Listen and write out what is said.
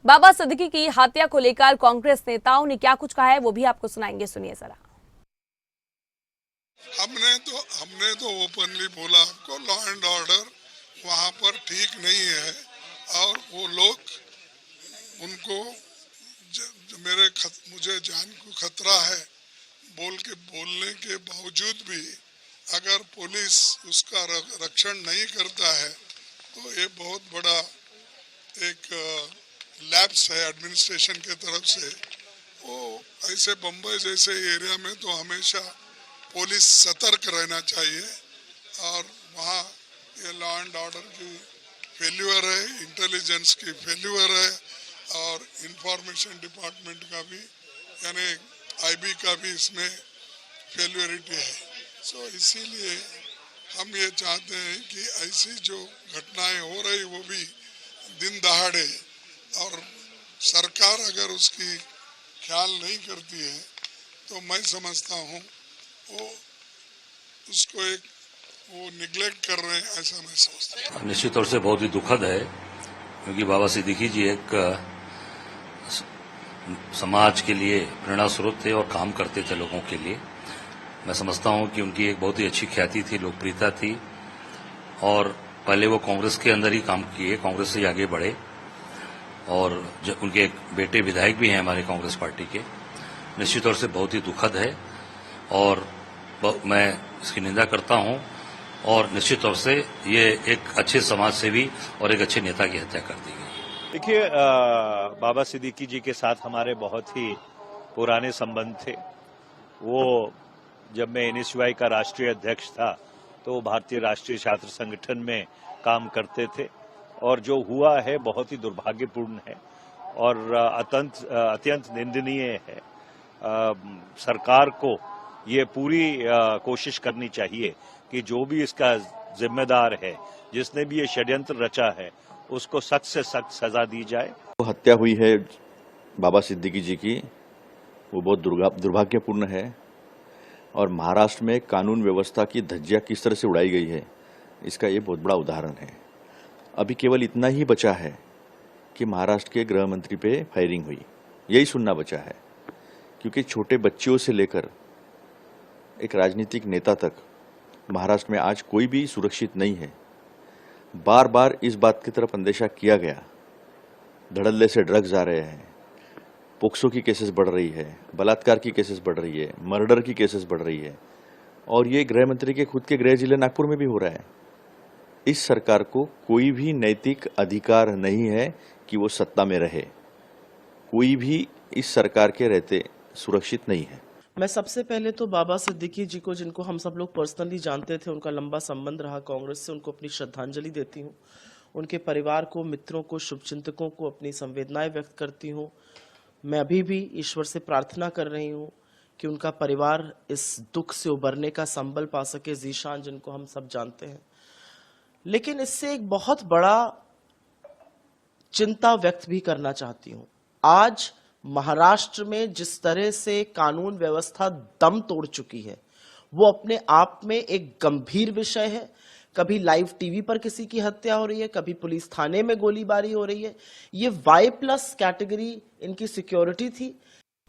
बाबा सिद्दीकी की हत्या को लेकर कांग्रेस नेताओं ने क्या कुछ कहा है वो भी आपको सुनाएंगे, सुनिए जरा। हमने तो ओपनली बोला आपको, लॉ एंड ऑर्डर वहाँ पर ठीक नहीं है और वो लोग उनको मुझे जान को खतरा है बोलने के बावजूद भी अगर पुलिस उसका रक्षण नहीं करता है तो ये बहुत बड़ा एक लैप्स है एडमिनिस्ट्रेशन के तरफ से। वो ऐसे बम्बई जैसे एरिया में तो हमेशा पुलिस सतर्क रहना चाहिए और वहाँ ये लॉ एंड ऑर्डर की फेल्यूर है, इंटेलिजेंस की फेल्यूर है और इंफॉर्मेशन डिपार्टमेंट का भी यानी आईबी का भी इसमें फेल्यूरिटी है। सो इसीलिए हम ये चाहते हैं कि ऐसी जो घटनाएं हो रही वो भी दिन दहाड़े और सरकार अगर उसकी ख्याल नहीं करती है तो मैं समझता हूँ वो उसको वो निगलेक्ट कर रहे हैं, ऐसा मैं समझता हूँ। निश्चित तौर से बहुत ही दुखद है क्योंकि बाबा सिद्दीकी जी एक समाज के लिए प्रेरणा स्रोत थे और काम करते थे लोगों के लिए। मैं समझता हूं कि उनकी एक बहुत ही अच्छी ख्याति थी, लोकप्रियता थी और पहले वो कांग्रेस के अंदर ही काम किए, कांग्रेस से आगे बढ़े और उनके एक बेटे विधायक भी हैं हमारे कांग्रेस पार्टी के। निश्चित तौर से बहुत ही दुखद है और मैं इसकी निंदा करता हूं और निश्चित तौर से ये एक अच्छे समाज सेवी और एक अच्छे नेता की हत्या कर दी गई। देखिए, बाबा सिद्दीकी जी के साथ हमारे बहुत ही पुराने संबंध थे। वो जब मैं एनएसयूआई का राष्ट्रीय अध्यक्ष था तो भारतीय राष्ट्रीय छात्र संगठन में काम करते थे और जो हुआ है बहुत ही दुर्भाग्यपूर्ण है और अत्यंत निंदनीय है। सरकार को ये पूरी कोशिश करनी चाहिए कि जो भी इसका जिम्मेदार है, जिसने भी ये षड्यंत्र रचा है, उसको सख्त से सख्त सजा दी जाए। वो हत्या हुई है बाबा सिद्दीकी जी की, वो बहुत दुर्भाग्यपूर्ण है और महाराष्ट्र में कानून व्यवस्था की धज्जियां किस तरह से उड़ाई गई है इसका ये बहुत बड़ा उदाहरण है। अभी केवल इतना ही बचा है कि महाराष्ट्र के गृह मंत्री पे फायरिंग हुई, यही सुनना बचा है क्योंकि छोटे बच्चियों से लेकर एक राजनीतिक नेता तक महाराष्ट्र में आज कोई भी सुरक्षित नहीं है। बार बार इस बात की तरफ अंदेशा किया गया, धड़ल्ले से ड्रग्स आ रहे हैं, पोक्सो की केसेस बढ़ रही है, बलात्कार की केसेस बढ़ रही है, मर्डर की केसेस बढ़ रही है और ये गृह मंत्री के खुद के गृह जिले नागपुर में भी हो रहा है। इस सरकार को कोई भी नैतिक अधिकार नहीं है कि वो सत्ता में रहे। कोई भी इस सरकार के रहते सुरक्षित नहीं है। मैं सबसे पहले तो बाबा सिद्दीकी जी को, जिनको हम सब लोग पर्सनली जानते थे, उनका लंबा संबंध रहा कांग्रेस से, उनको अपनी श्रद्धांजलि देती हूँ। उनके परिवार को, मित्रों को, शुभचिंतकों को अपनी संवेदनाएं व्यक्त करती हूँ। मैं अभी भी ईश्वर से प्रार्थना कर रही हूँ कि उनका परिवार इस दुख से उबरने का संबल पा सके, जीशान जिनको हम सब जानते हैं। लेकिन इससे एक बहुत बड़ा चिंता व्यक्त भी करना चाहती हूँ। आज महाराष्ट्र में जिस तरह से कानून व्यवस्था दम तोड़ चुकी है वो अपने आप में एक गंभीर विषय है। कभी लाइव टीवी पर किसी की हत्या हो रही है, कभी पुलिस थाने में गोलीबारी हो रही है। ये Y+ कैटेगरी इनकी सिक्योरिटी थी,